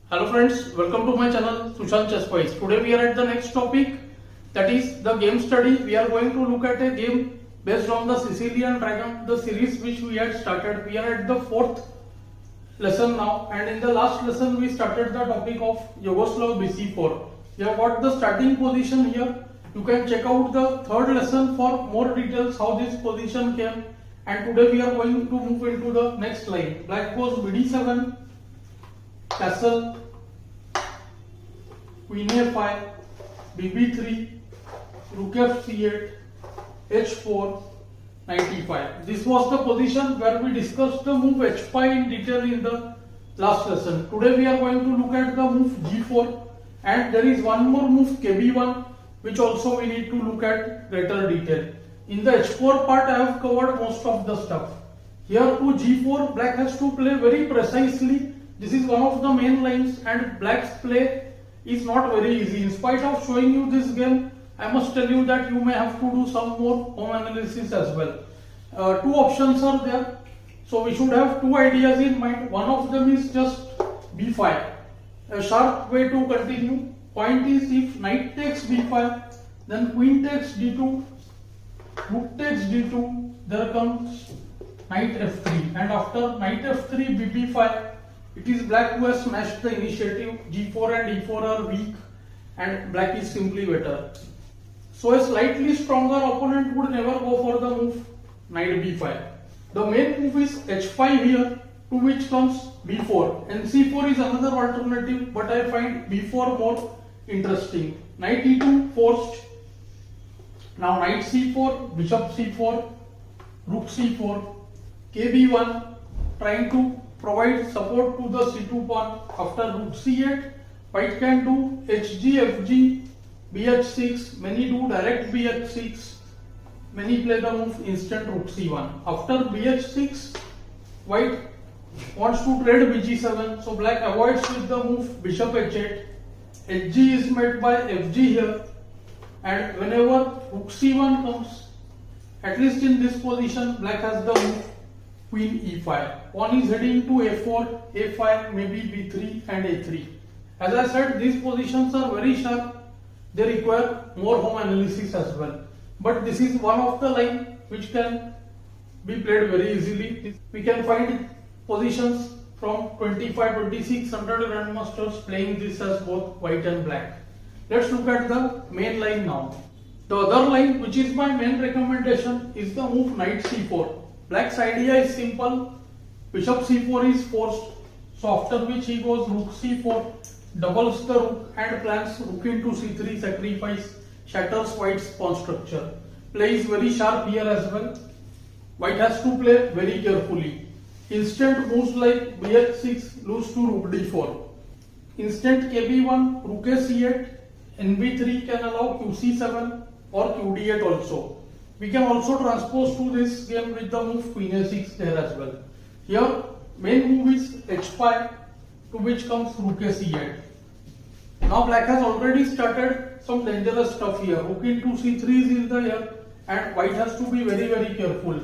Hello friends, welcome to my channel Sushant Chess Piece. Today we are at the next topic, that is the game study. We are going to look at a game based on the Sicilian Dragon, the series which we had started. We are at the fourth lesson now, and in the last lesson we started the topic of Yugoslav Bc4. We have got the starting position here. You can check out the third lesson for more details how this position came. And today we are going to move into the next line. Black goes bd7, castle, queen a5, bb3, rook f8, h4, knight e5. This was the position where we discussed the move h5 in detail in the last lesson. Today we are going to look at the move g4, and there is one more move kb1 which also we need to look at greater detail. In the h4 part I have covered most of the stuff. Here to g4 black has to play very precisely. This is one of the main lines, and black's play is not very easy. In spite of showing you this game, I must tell you that you may have to do some more home analysis as well. Two options are there, so we should have two ideas in mind. One of them is just b5, a sharp way to continue. Point is, if knight takes b5, then queen takes d2, rook takes d2, there comes knight f3, and after knight f3 bb5, it is black who has smashed the initiative. g4 and e4 are weak and black is simply better. So a slightly stronger opponent would never go for the move knight b5. The main move is h5 here, to which comes b4, and c4 is another alternative, but I find b4 more interesting. Knight e2 forced. Now knight c4, bishop c4, rook c4, kb1, trying to provide support to the c2 pawn. After rook c8, white can do hg, fg, bh6, many do direct bh6, many play the move instant rook c1. After bh6, white wants to trade bg7, so black avoids with the move bishop h8. hg is met by fg here, and whenever rook c1 comes, at least in this position, black has the move queen e5. Pawn is heading to a4, a5, maybe b3 and a3. As I said, these positions are very sharp. They require more home analysis as well. But this is one of the line which can be played very easily. We can find positions from 25-2600 grandmasters playing this as both white and black. Let's look at the main line now. The other line, which is my main recommendation, is the move knight c4. Black's idea is simple. Bishop c4 is forced, so after which he goes rook c4, doubles the rook and plans rook into c3 sacrifice, shatters white's pawn structure. Play is very sharp here as well. White has to play very carefully. Instant moves like bh6 lose to rook d4. Instant kb1, rook a c8, nb3 can allow qc7 or qd8 also. We can also transpose to this game with the move queen a6 there as well. Here main move is h5, to which comes rook a c8. Now black has already started some dangerous stuff here. Rook into c3 is in the air, and white has to be very careful.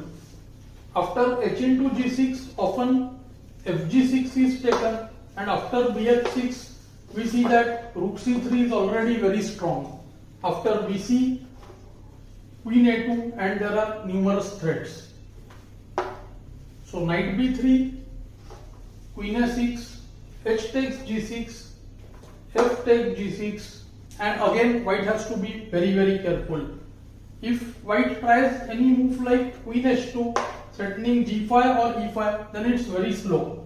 After h into g6, often fg6 is taken, and after bh6 we see that rook c3 is already very strong. After bc, queen a2, and there are numerous threats. So knight b3, queen a6, h takes g6, f takes g6, and again white has to be very careful. If white tries any move like queen h2, threatening g5 or e5, then it's very slow.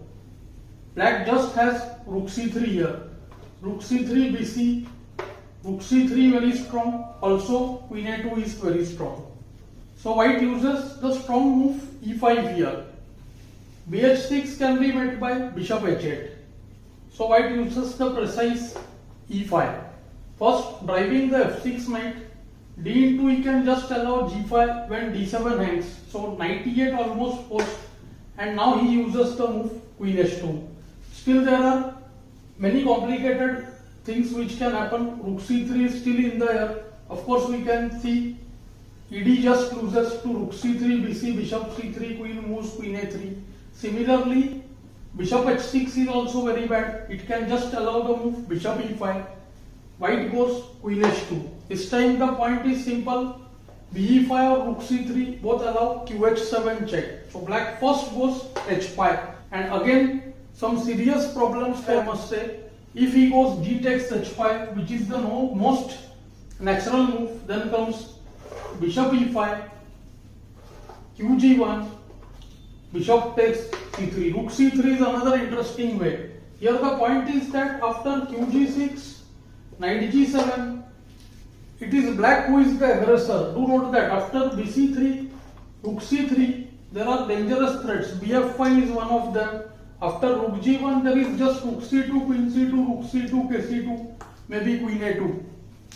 Black just has rook c3 here. Rook c3 bc, rook c3 very strong, also queen a2 is very strong. So white uses the strong move e5 here. bh6 can be met by bishop h8. So white uses the precise e5. First driving the f6 knight, d into e can just allow g5 when d7 hangs. So knight e8 almost forced, and now he uses the move queen h2. Still there are many complicated things which can happen. Rook c3 is still in the air. Of course we can see ed just loses to rook c3 bc, bishop c3, queen moves queen a3. Similarly, Bishop h6 is also very bad. It can just allow the move bishop e5. White goes queen h2. This time the point is simple. be5 or rook c3 both allow qh7 check. So black first goes h5. And again some serious problems I must say. If he goes d takes h5, which is the most natural move, then comes bishop e5, qg1, bishop takes c3. Rook c3 is another interesting way. Here the point is that after qg6, knight g7, it is black who is the aggressor. Do note that after bc3, rook c3, there are dangerous threats. bf5 is one of them. After rook g1, there is just rook c2, queen c2, rook c2, kc2, maybe queen a2.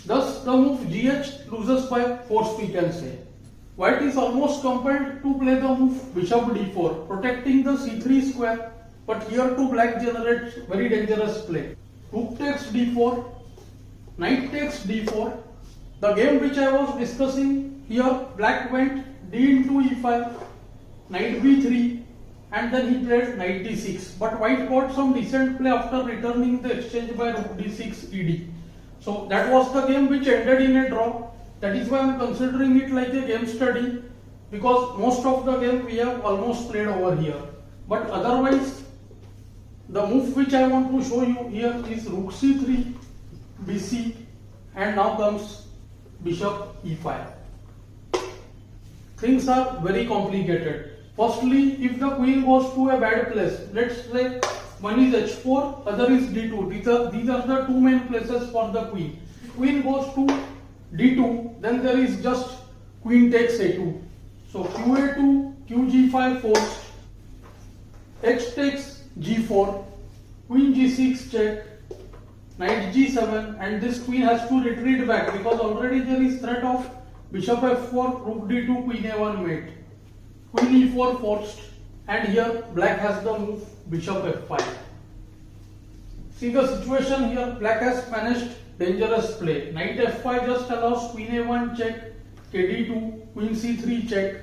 Thus, the move gh loses by force, we can say. White is almost compelled to play the move bishop d4, protecting the c3 square. But here too black generates very dangerous play. Rook takes d4, knight takes d4. The game which I was discussing, here black went d into e5, knight b3, and then he played knight d6. But white got some decent play after returning the exchange by rook d6 ed. So that was the game which ended in a draw. That is why I am considering it like a game study, because most of the game we have almost played over here. But otherwise, the move which I want to show you here is rook c3, bc, and now comes bishop e5. Things are very complicated. Firstly, if the queen goes to a bad place, let's say one is h4, other is d2. These are the two main places for the queen. If queen goes to d2, then there is just queen takes a2. So qa2, qg5 forced, h takes g4, queen g6 check, knight g7, and this queen has to retreat back because already there is threat of bishop f4, rook d2, queen a1 mate. Queen e4 forced, and here black has the move bishop f5. See the situation here, black has managed dangerous play. Knight f5 just allows queen a1 check, kd2, queen c3 check.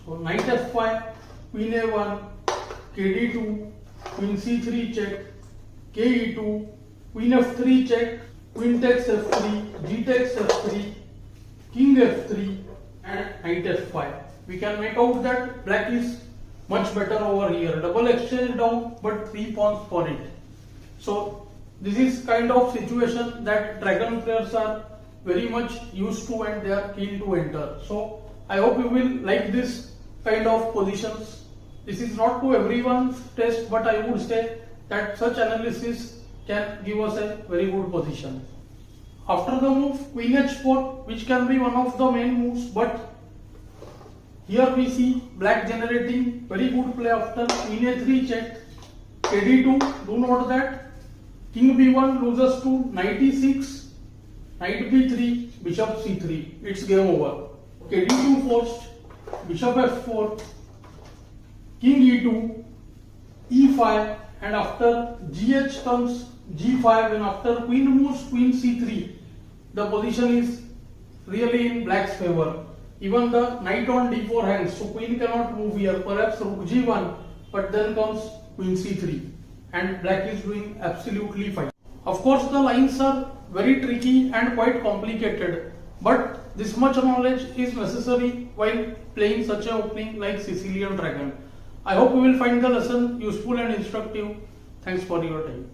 So knight f5, queen a1, kd2, queen c3 check, ke2, queen f3 check, queen takes f3, g takes f3, king f3, and knight f5. We can make out that black is much better over here. Double exchange down, but 3 pawns for it. So this is kind of situation that dragon players are very much used to and they are keen to enter. So I hope you will like this kind of positions. This is not to everyone's taste, but I would say that such analysis can give us a very good position. After the move queen h4, which can be one of the main moves, but here we see black generating very good play after queen a3 check, kd2. Do note that king b1 loses to knight e6, knight b3, bishop c3. It's game over. kd2 forced, bishop f4, king e2, e5, and after gh comes g5, and after queen moves queen c3, the position is really in black's favor. Even the knight on d4 hangs, so queen cannot move here. Perhaps rook g1, but then comes queen c3, and black is doing absolutely fine. Of course, the lines are very tricky and quite complicated, but this much knowledge is necessary while playing such an opening like Sicilian Dragon. I hope you will find the lesson useful and instructive. Thanks for your time.